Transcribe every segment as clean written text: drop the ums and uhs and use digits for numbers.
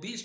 20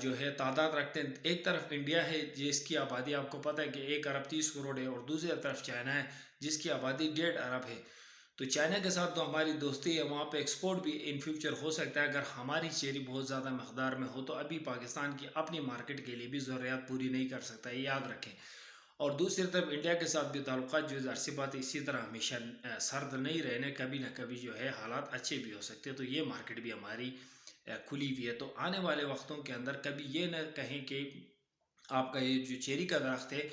جو ہے تعداد رکھتے ہیں. ایک طرف انڈیا ہے جس کی آبادی آپ کو پتہ ہے کہ 1 ارب 30 کروڑ ہے، اور دوسری طرف چائنا ہے جس کی آبادی 1.5 ارب ہے. تو چائنا کے ساتھ تو ہماری دوستی ہے، وہاں پہ ایکسپورٹ بھی ان فیوچر ہو سکتا ہے اگر ہماری چیری بہت زیادہ مقدار میں ہو. تو ابھی پاکستان کی اپنی مارکیٹ کے لیے بھی ضروریات پوری نہیں کر سکتا، یہ یاد رکھیں. اور دوسری طرف انڈیا کے ساتھ بھی تعلقات جو ظاہر سی بات ہے اسی طرح ہمیشہ سرد نہیں رہنے، کبھی نہ کبھی جو ہے حالات اچھے بھی ہو سکتے ہیں. تو یہ مارکیٹ بھی ہماری کھلی ہوئی ہے. تو آنے والے وقتوں کے اندر کبھی یہ نہ کہیں کہ آپ کا یہ جو چیری کا درخت ہے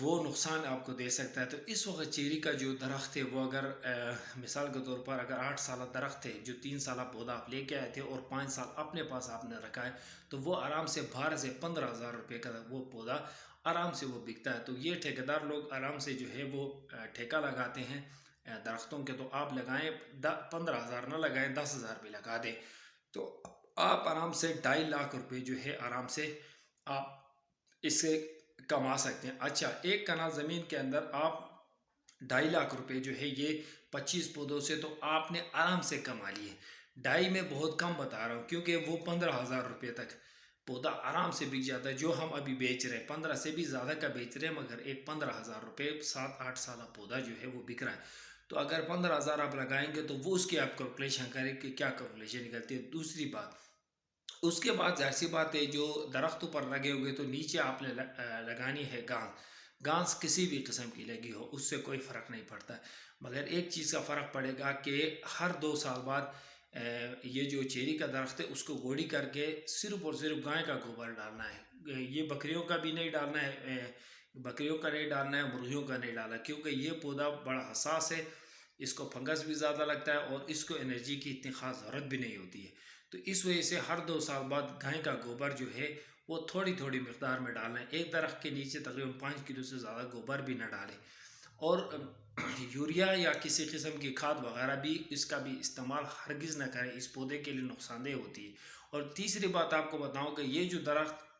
وہ نقصان آپ کو دے سکتا ہے. تو اس وقت چیری کا جو درخت ہے وہ اگر مثال کے طور پر اگر 8 سالہ درخت ہے جو 3 سالہ پودا آپ لے کے آئے تھے اور 5 سال اپنے پاس آپ نے رکھا ہے، تو وہ آرام سے 12 سے 15 ہزار روپے کا وہ پودا آرام سے وہ بکتا ہے. تو یہ ٹھیکیدار لوگ آرام سے جو ہے وہ ٹھیکہ لگاتے ہیں درختوں کے. تو آپ لگائیں 15 ہزار نہ لگائیں، 10 ہزار بھی لگا دیں، تو آپ آرام سے 2.5 لاکھ روپے جو ہے آرام سے آپ اس سے کما سکتے ہیں. اچھا، 1 کنال زمین کے اندر آپ 2.5 لاکھ روپے جو ہے یہ 25 پودوں سے تو آپ نے آرام سے کما لیے. 2.5 میں بہت کم بتا رہا ہوں کیونکہ وہ 15 ہزار روپے تک پودا آرام سے بک جاتا ہے جو ہم ابھی بیچ رہے ہیں. 15 سے بھی زیادہ کا بیچ رہے ہیں، مگر ایک 15 ہزار روپے 7-8 سالہ پودا جو ہے وہ بک رہا ہے. تو اگر 15 ہزار آپ لگائیں گے تو وہ اس کی آپ کیلکولیشن کریں کہ کیا کیلکولیشن نکلتی ہے. دوسری بات، اس کے بعد ظاہر سی بات ہے جو درختوں پر لگے ہوئے تو نیچے آپ نے لگانی ہے گھاس. گھاس کسی بھی قسم کی لگی ہو اس سے کوئی فرق نہیں پڑتا، مگر ایک چیز کا فرق پڑے گا کہ ہر 2 سال بعد یہ جو چیری کا درخت ہے اس کو گوڑی کر کے صرف اور صرف گائے کا گوبر ڈالنا ہے. یہ بکریوں کا بھی نہیں ڈالنا ہے، بکریوں کا نہیں ڈالنا ہے، مرغیوں کا نہیں ڈالنا، کیونکہ یہ پودا بڑا حساس ہے، اس کو فنگس بھی زیادہ لگتا ہے اور اس کو انرجی کی اتنی خاص ضرورت بھی نہیں ہوتی ہے. تو اس وجہ سے ہر 2 سال بعد گائے کا گوبر جو ہے وہ تھوڑی تھوڑی مقدار میں ڈالنا ہے. ایک درخت کے نیچے تقریباً 5 کلو سے زیادہ گوبر بھی نہ ڈالیں، اور یوریا یا کسی قسم کی کھاد وغیرہ بھی اس کا بھی استعمال ہرگز نہ کریں، اس پودے کے لیے نقصان دہ ہوتی ہے. اور تیسری بات آپ کو بتاؤں کہ یہ جو درخت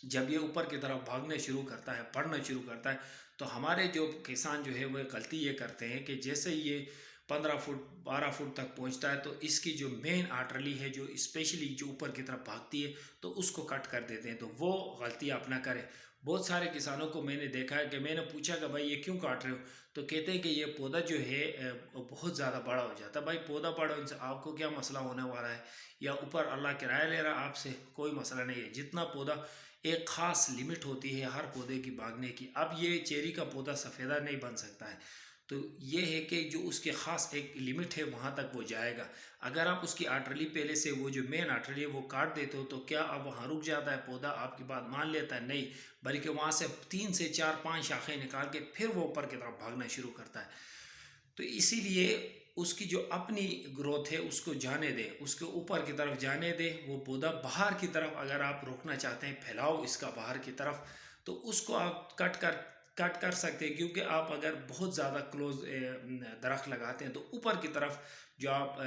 جب یہ اوپر کی طرف بھاگنے شروع کرتا ہے، بڑھنا شروع کرتا ہے، تو ہمارے جو کسان جو ہے وہ غلطی یہ کرتے ہیں کہ جیسے یہ 15 فٹ 12 فٹ تک پہنچتا ہے تو اس کی جو مین آرٹری ہے جو اسپیشلی جو اوپر کی طرف بھاگتی ہے تو اس کو کٹ کر دیتے ہیں. تو وہ غلطی آپ نہ کریں. بہت سارے کسانوں کو میں نے دیکھا ہے کہ میں نے پوچھا کہ بھائی یہ کیوں کاٹ رہے ہو، تو کہتے ہیں کہ یہ پودا جو ہے بہت زیادہ بڑا ہو جاتا ہے. بھائی پودا بڑا ان سے آپ کو کیا مسئلہ ہونے والا ہے، یا اوپر اللہ کرایہ لے رہا آپ سے، کوئی مسئلہ نہیں ہے. جتنا پودا ایک خاص لمٹ ہوتی ہے ہر پودے کی بھاگنے کی. اب یہ چیری کا پودا سفیدہ نہیں بن سکتا ہے، تو یہ ہے کہ جو اس کے خاص ایک لمٹ ہے وہاں تک وہ جائے گا. اگر آپ اس کی آرٹری پہلے سے وہ جو مین آرٹری ہے وہ کاٹ دیتے ہو تو کیا اب وہاں رک جاتا ہے پودا، آپ کی بات مان لیتا ہے؟ نہیں، بلکہ وہاں سے 3 سے 4 5 شاخیں نکال کے پھر وہ اوپر کی طرف بھاگنا شروع کرتا ہے. تو اسی لیے اس کی جو اپنی گروتھ ہے اس کو جانے دیں، اس کے اوپر کی طرف جانے دیں. وہ پودا باہر کی طرف اگر آپ روکنا چاہتے ہیں پھیلاؤ اس کا باہر کی طرف، تو اس کو آپ کٹ کر سکتے ہیں. کیونکہ آپ اگر بہت زیادہ کلوز درخت لگاتے ہیں تو اوپر کی طرف جو آپ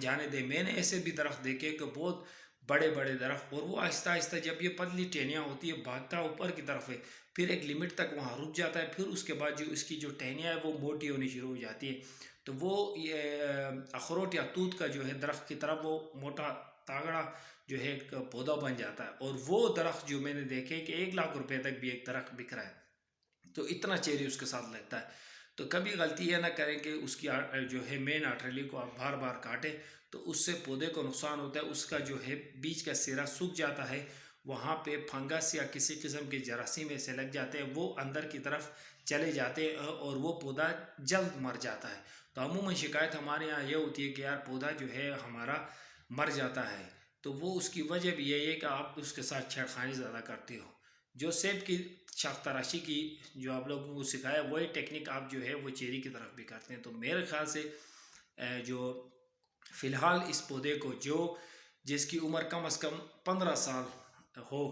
جانے دیں. میں نے ایسے بھی درخت دیکھے کہ بہت بڑے بڑے درخت، اور وہ آہستہ آہستہ جب یہ پتلی ٹہنیاں ہوتی ہے بھاگتا اوپر کی طرف ہے، پھر ایک لمٹ تک وہاں رک جاتا ہے، پھر اس کے بعد جو اس کی جو ٹہنیاں ہے وہ موٹی ہونی شروع ہو جاتی ہے. تو وہ اخروٹ یا توت کا جو ہے درخت کی طرف وہ موٹا تاگڑا جو ہے ایک پودا بن جاتا ہے. اور وہ درخت جو میں نے دیکھے کہ 1 لاکھ روپے تک بھی ایک درخت بک رہا ہے، تو اتنا چیری اس کے ساتھ لگتا ہے. تو کبھی غلطی یہ نہ کریں کہ اس کی جو ہے مین آرٹری کو آپ بار بار کاٹیں، تو اس سے پودے کو نقصان ہوتا ہے. اس کا جو ہے بیچ کا سرا سوکھ جاتا ہے، وہاں پہ فنگس یا کسی قسم کے جراثیم ایسے لگ جاتے ہیں، وہ اندر کی طرف چلے جاتے ہیں اور وہ پودا جلد مر جاتا ہے. تو عموماً شکایت ہمارے یہاں یہ ہوتی ہے کہ یار پودا جو ہے ہمارا مر جاتا ہے. تو وہ اس کی وجہ بھی یہی ہے کہ آپ اس کے ساتھ چھیڑخانی زیادہ کرتے ہو. جو سیب کی شاخ تراشی کی جو آپ لوگوں کو سکھایا وہی ٹیکنیک آپ جو ہے وہ چیری کی طرف بھی کرتے ہیں. تو میرے خیال سے جو فی الحال اس پودے کو جس کی عمر کم از کم 15 سال ہو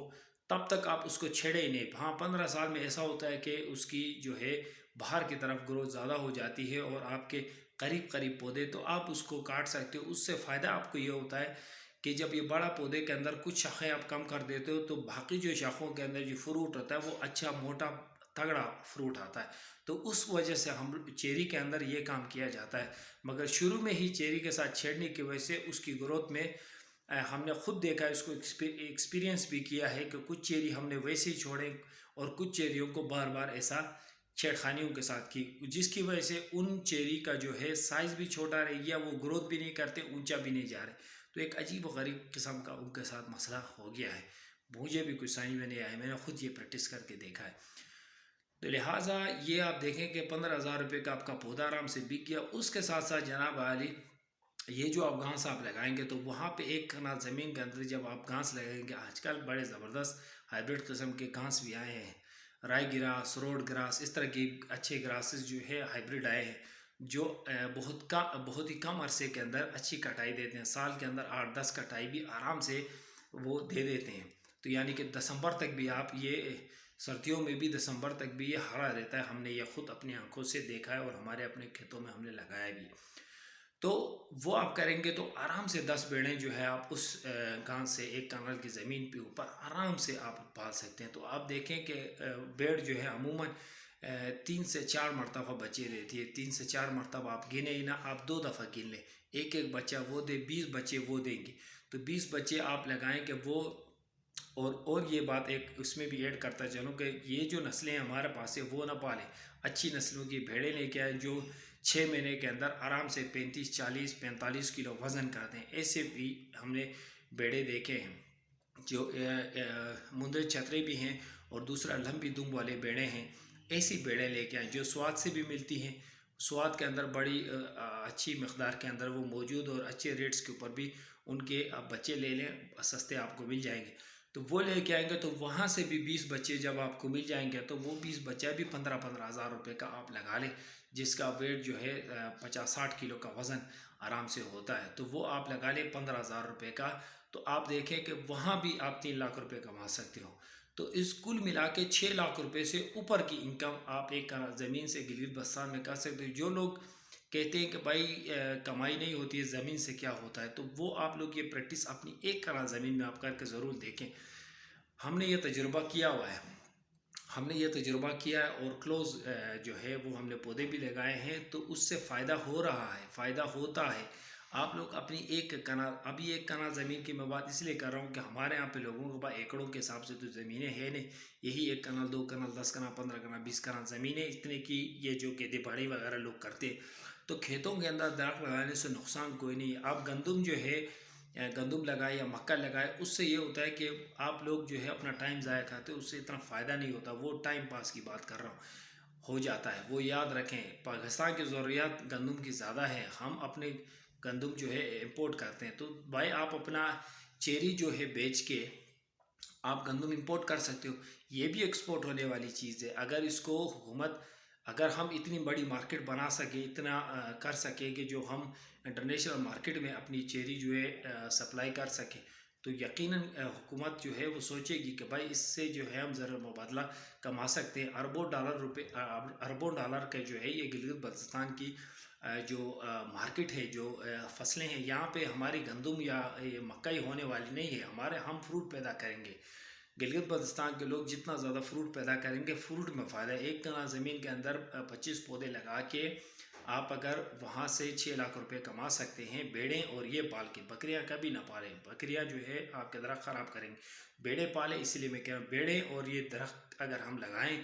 تب تک آپ اس کو چھیڑے ہی نہیں. ہاں 15 سال میں ایسا ہوتا ہے کہ اس کی جو ہے باہر کی طرف گروتھ زیادہ ہو جاتی ہے اور آپ کے قریب قریب پودے، تو آپ اس کو کاٹ سکتے ہو. اس سے فائدہ آپ کو یہ ہوتا ہے کہ جب یہ بڑا پودے کے اندر کچھ شاخیں آپ کم کر دیتے ہو تو باقی جو شاخوں کے اندر جو فروٹ ہوتا ہے وہ اچھا موٹا تگڑا فروٹ آتا ہے. تو اس وجہ سے ہم چیری کے اندر یہ کام کیا جاتا ہے. مگر شروع میں ہی چیری کے ساتھ چھیڑنے کی وجہ سے اس کی گروتھ میں ہم نے خود دیکھا، اس کو ایکسپیرینس بھی کیا ہے کہ کچھ چیری ہم نے ویسے ہی چھوڑے اور کچھ چیریوں کو بار بار ایسا چھیڑخانیوں کے ساتھ کی، جس کی وجہ سے ان چیری کا جو ہے سائز بھی چھوٹا رہ گیا، وہ گروتھ بھی نہیں کرتے، اونچا بھی نہیں جا رہے، تو ایک عجیب و غریب قسم کا ان کے ساتھ مسئلہ ہو گیا ہے۔ مجھے بھی کچھ سمجھ میں نہیں آیا، میں نے خود یہ پریکٹس کر کے دیکھا ہے۔ تو لہٰذا یہ آپ دیکھیں کہ 15,000 روپے کا آپ کا پودا آرام سے بک گیا۔ اس کے ساتھ ساتھ جناب عالی، یہ جو آپ گھاس آپ لگائیں گے تو وہاں پہ ایک کنال زمین کے اندر جب آپ گھاس لگائیں گے، آج کل بڑے زبردست ہائیبریڈ قسم کے گھاس بھی آئے ہیں، رائی گراس، روڈ گراس، اس طرح کی اچھے گراسز جو ہے ہائیبریڈ آئے ہیں، جو بہت ہی کم عرصے کے اندر اچھی کٹائی دیتے ہیں، سال کے اندر 8-10 کٹائی بھی آرام سے وہ دے دیتے ہیں۔ تو یعنی کہ دسمبر تک بھی آپ یہ، سردیوں میں بھی دسمبر تک بھی یہ ہرا رہتا ہے، ہم نے یہ خود اپنی آنکھوں سے دیکھا ہے اور ہمارے اپنے کھیتوں میں ہم نے لگایا بھی۔ تو وہ آپ کریں گے تو آرام سے 10 بیڑیں جو ہے آپ اس گھاس سے ایک کنال کی زمین پہ اوپر آرام سے آپ پال سکتے ہیں۔ تو آپ دیکھیں کہ بیڑ جو ہے عموماً 3 سے 4 مرتبہ بچے دیتی ہے، 3 سے 4 مرتبہ آپ گنے ہی نہ، آپ 2 دفعہ گن لیں، ایک ایک بچہ وہ دے، 20 بچے وہ دیں گے، تو 20 بچے آپ لگائیں کہ وہ، اور یہ بات ایک اس میں بھی ایڈ کرتا چلوں کہ یہ جو نسلیں ہمارے پاس ہے وہ نہ پالیں، اچھی نسلوں کی بھیڑیں لے کے آئیں جو 6 مہینے کے اندر آرام سے 35، 40، 45 کلو وزن کرتے ہیں۔ ایسے بھی ہم نے بیڑے دیکھے ہیں جو مندر چھترے بھی ہیں، اور دوسرا لمبی دم والے بیڑے ہیں۔ ایسی بیڑیں لے کے آئیں جو سواد سے بھی ملتی ہیں، سواد کے اندر بڑی اچھی مقدار کے اندر وہ موجود، اور اچھے ریٹس کے اوپر بھی ان کے آپ بچے لے لیں، سستے آپ کو مل جائیں گے۔ تو وہ لے کے آئیں گے تو وہاں سے بھی 20 بچے جب آپ کو مل جائیں گے تو وہ 20 بچہ بھی 15,000 روپے کا آپ لگا لیں، جس کا ویٹ جو ہے 50-60 کلو کا وزن آرام سے ہوتا ہے، تو وہ آپ لگا لیں 15,000 روپے کا، تو آپ دیکھیں کہ وہاں بھی آپ 3 لاکھ روپے کما سکتے ہو۔ تو اس کل ملا کے 6 لاکھ روپے سے اوپر کی انکم آپ ایک زمین سے گلگت بلتستان میں کر سکتے ہو۔ جو لوگ کہتے ہیں کہ بھائی کمائی نہیں ہوتی ہے زمین سے، کیا ہوتا ہے، تو وہ آپ لوگ یہ پریکٹس اپنی ایک کنال زمین میں آپ کر کے ضرور دیکھیں۔ ہم نے یہ تجربہ کیا ہوا ہے، ہم نے یہ تجربہ کیا ہے، اور کلوز جو ہے وہ ہم نے پودے بھی لگائے ہیں، تو اس سے فائدہ ہو رہا ہے، فائدہ ہوتا ہے۔ آپ لوگ اپنی ایک کنال، ابھی ایک کنال زمین کی میں بات اس لیے کر رہا ہوں کہ ہمارے یہاں پہ لوگوں کے پاس ایکڑوں کے حساب سے تو زمینیں ہیں نہیں، یہی 1 کنال، 2 کنال، 10 کنال، 15 کنال، 20 کنال زمینیں اتنے کی یہ جو کہ دہاڑی وغیرہ لوگ کرتے، تو کھیتوں کے اندر درخت لگانے سے نقصان کوئی نہیں ہے۔ آپ گندم جو ہے، گندم لگائے یا مکہ لگائے، اس سے یہ ہوتا ہے کہ آپ لوگ جو ہے اپنا ٹائم ضائع کرتے، اس سے اتنا فائدہ نہیں ہوتا، وہ ٹائم پاس کی بات کر رہا ہوں، ہو جاتا ہے۔ وہ یاد رکھیں، پاکستان کی ضروریات گندم کی زیادہ ہے، ہم اپنے گندم جو ہے امپورٹ کرتے ہیں، تو بھائی آپ اپنا چیری جو ہے بیچ کے آپ گندم امپورٹ کر سکتے ہو، یہ بھی ایکسپورٹ ہونے والی چیز ہے۔ اگر اس کو حکومت، اگر ہم اتنی بڑی مارکیٹ بنا سکے، اتنا کر سکے کہ جو ہم انٹرنیشنل مارکیٹ میں اپنی چیری جو ہے سپلائی کر سکے، تو یقیناً حکومت جو ہے وہ سوچے گی کہ بھائی اس سے جو ہے ہم زر مبادلہ کما سکتے ہیں، اربوں ڈالر کا جو ہے یہ گلگت بلتستان کی جو مارکیٹ ہے، جو فصلیں ہیں، یہاں پہ ہماری گندم یا مکئی ہونے والی نہیں ہے، ہم فروٹ پیدا کریں گے۔ گلگت بلتستان کے لوگ جتنا زیادہ فروٹ پیدا کریں گے، فروٹ میں فائدہ ہے۔ ایک کنال زمین کے اندر 25 پودے لگا کے آپ اگر وہاں سے 6 لاکھ روپے کما سکتے ہیں، بیڑیں اور یہ پال کے، بکریاں کبھی نہ پالیں، بکریاں جو ہے آپ کے درخت خراب کریں گے، بیڑیں پالیں۔ اس لیے میں کہہ رہا ہوں بیڑیں اور یہ درخت اگر ہم لگائیں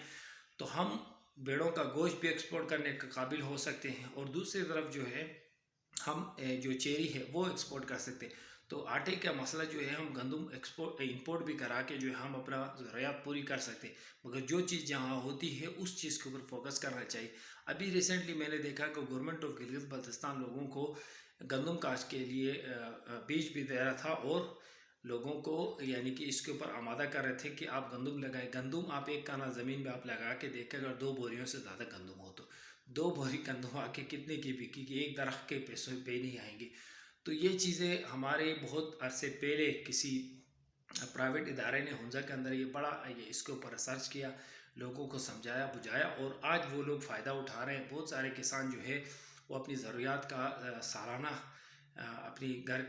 تو ہم بیڑوں کا گوشت بھی ایکسپورٹ کرنے کے قابل ہو سکتے ہیں، اور دوسری طرف جو ہے ہم جو چیری ہے وہ ایکسپورٹ کر سکتے ہیں۔ تو آٹے کا مسئلہ جو ہے ہم گندم امپورٹ بھی کرا کے جو ہے ہم اپنا ضروریات پوری کر سکتے ہیں، مگر جو چیز جہاں ہوتی ہے اس چیز کے اوپر فوکس کرنا چاہیے۔ ابھی ریسنٹلی میں نے دیکھا کہ گورنمنٹ آف گلگت بلتستان لوگوں کو گندم کاشت کے لیے بیج بھی دے رہا تھا، اور لوگوں کو یعنی کہ اس کے اوپر آمادہ کر رہے تھے کہ آپ گندم لگائیں۔ گندم آپ ایک کنال زمین میں آپ لگا کے دیکھیں، اگر 2 بوریوں سے زیادہ گندم ہو تو 2 بوری گندم آ کے کتنے کی بکے گی، ایک درخت کے پیسوں پہ نہیں آئیں گے۔ تو یہ چیزیں ہمارے بہت عرصے پہلے کسی پرائیویٹ ادارے نے ہنزا کے اندر یہ پڑھا، یہ اس کے اوپر ریسرچ کیا، لوگوں کو سمجھایا بجھایا، اور آج وہ لوگ فائدہ اٹھا رہے ہیں۔ بہت سارے کسان جو ہے وہ اپنی ضروریات کا سالانہ اپنی گھر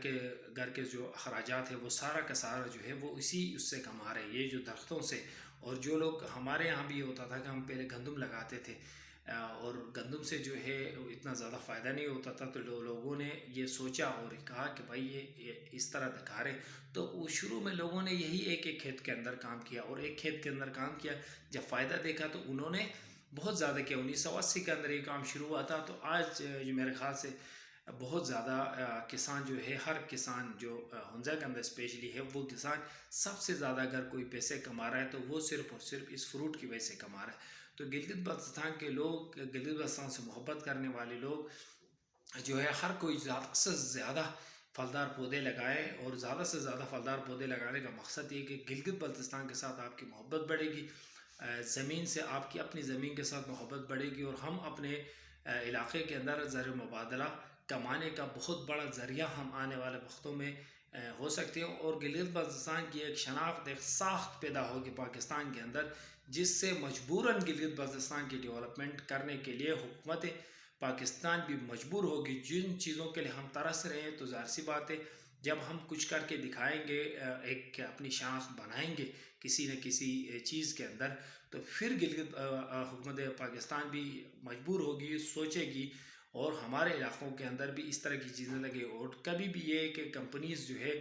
کے جو اخراجات ہے وہ سارا کا سارا جو ہے وہ اس سے کما رہے ہیں، یہ جو درختوں سے۔ اور جو لوگ، ہمارے یہاں بھی ہوتا تھا کہ ہم پہلے گندم لگاتے تھے، اور گندم سے جو ہے اتنا زیادہ فائدہ نہیں ہوتا تھا، تو لوگوں نے یہ سوچا اور کہا کہ بھائی یہ اس طرح دکھا رہے، تو وہ شروع میں لوگوں نے یہی ایک ایک کھیت کے اندر کام کیا، اور ایک کھیت کے اندر کام کیا، جب فائدہ دیکھا تو انہوں نے بہت زیادہ کیا۔ 1980 کے اندر یہ کام شروع ہوا تھا، تو آج جو میرے خیال سے بہت زیادہ کسان جو ہے، ہر کسان جو ہنزا کے اندر اسپیشلی ہے، وہ کسان سب سے زیادہ اگر کوئی پیسے کما رہا ہے تو وہ صرف اور صرف اس فروٹ کی وجہ سے کما رہا ہے۔ تو گلگت بلتستان کے لوگ، گلگت بلتستان سے محبت کرنے والے لوگ جو ہے، ہر کوئی زیادہ سے زیادہ پھلدار پودے لگائے، اور زیادہ سے زیادہ پھلدار پودے لگانے کا مقصد یہ کہ گلگت بلتستان کے ساتھ آپ کی محبت بڑھے گی، زمین سے آپ کی اپنی زمین کے ساتھ محبت بڑھے گی، اور ہم اپنے علاقے کے اندر زر مبادلہ کمانے کا بہت بڑا ذریعہ ہم آنے والے وقتوں میں ہو سکتے ہیں۔ اور گلگت بلتستان کی ایک شناخت، ایک ساخت پیدا ہوگی پاکستان کے اندر، جس سے مجبوراً گلگت بلتستان کی ڈیولپمنٹ کرنے کے لیے حکومت پاکستان بھی مجبور ہوگی۔ جن چیزوں کے لیے ہم ترس رہے ہیں، تو ظاہر سی بات ہے جب ہم کچھ کر کے دکھائیں گے، ایک اپنی شناخت بنائیں گے کسی نہ کسی چیز کے اندر، تو پھر گلگت حکومت پاکستان بھی مجبور ہوگی، سوچے گی، اور ہمارے علاقوں کے اندر بھی اس طرح کی چیزیں لگے۔ اور کبھی بھی یہ کہ کمپنیز جو ہے،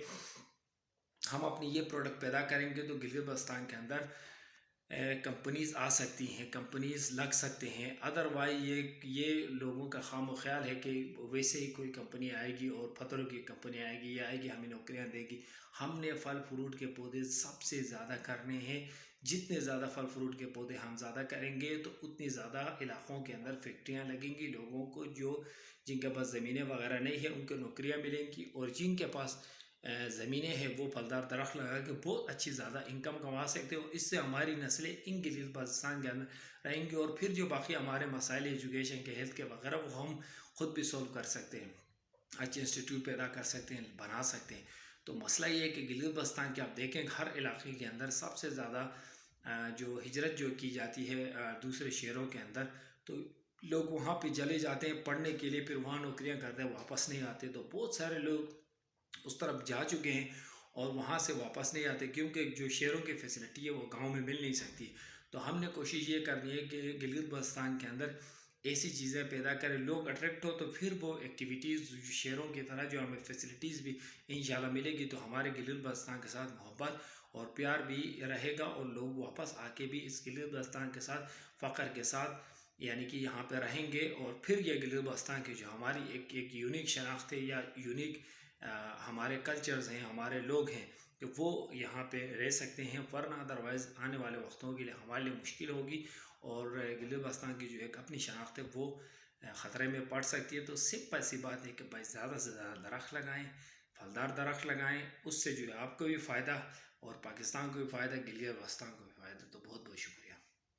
ہم اپنی یہ پروڈکٹ پیدا کریں گے تو گلگت بلتستان کے اندر کمپنیز آ سکتی ہیں، کمپنیز لگ سکتے ہیں۔ ادروائز یہ لوگوں کا خام و خیال ہے کہ ویسے ہی کوئی کمپنی آئے گی اور پتھروں کی کمپنی آئے گی، یہ آئے گی ہمیں نوکریاں دے گی۔ ہم نے پھل فروٹ کے پودے سب سے زیادہ کرنے ہیں، جتنے زیادہ پھل فروٹ کے پودے ہم زیادہ کریں گے تو اتنی زیادہ علاقوں کے اندر فیکٹریاں لگیں گی، لوگوں کو جن کے پاس زمینیں وغیرہ نہیں ہیں ان کو نوکریاں ملیں گی، اور جن کے پاس زمینیں ہیں وہ پھلدار درخت لگا کے بہت اچھی زیادہ انکم کما سکتے ہیں، اور اس سے ہماری نسلیں ان گلگت بلتستان کے اندر رہیں گی، اور پھر جو باقی ہمارے مسائل ایجوکیشن کے، ہیلتھ کے وغیرہ، وہ ہم خود بھی سولو کر سکتے ہیں، اچھے انسٹیٹیوٹ پیدا کر سکتے ہیں، بنا سکتے ہیں۔ تو مسئلہ یہ ہے کہ گلگت بلتستان کے آپ دیکھیں ہر علاقے کے اندر سب سے زیادہ جو ہجرت جو کی جاتی ہے دوسرے شہروں کے اندر، تو لوگ وہاں پہ چلے جاتے ہیں پڑھنے کے لیے، پھر وہاں نوکریاں کرتے ہیں، واپس نہیں آتے۔ تو بہت سارے لوگ اس طرف جا چکے ہیں اور وہاں سے واپس نہیں آتے، کیونکہ جو شہروں کی فیسلٹی ہے وہ گاؤں میں مل نہیں سکتی۔ تو ہم نے کوشش یہ کرنی ہے کہ گلگت بلتستان کے اندر ایسی چیزیں پیدا کریں، لوگ اٹریکٹ ہو، تو پھر وہ ایکٹیویٹیز شہروں کی طرح جو ہمیں فیسلٹیز بھی انشاءاللہ ملے گی، تو ہمارے گلگت بلتستان کے ساتھ محبت اور پیار بھی رہے گا، اور لوگ واپس آ کے بھی اس گلگت بلتستان کے ساتھ فخر کے ساتھ یعنی کہ یہاں پہ رہیں گے۔ اور پھر یہ گلگت بلتستان کی جو ہماری ایک یونیک شناخت ہے، یا یونیک ہمارے کلچرز ہیں، ہمارے لوگ ہیں، کہ وہ یہاں پہ رہ سکتے ہیں، ورنہ ادروائز آنے والے وقتوں کے لیے ہمارے لیے مشکل ہوگی، اور گلگت بلتستان کی جو ایک اپنی شناخت ہے وہ خطرے میں پڑ سکتی ہے۔ تو سمپل سی بات ہے کہ بھائی زیادہ سے زیادہ درخت لگائیں، پھلدار درخت لگائیں، اس سے جو ہے آپ کو بھی فائدہ، اور پاکستان کو بھی فائدہ، گلگت بلتستان کو بھی فائدہ۔ تو بہت بہت شکریہ۔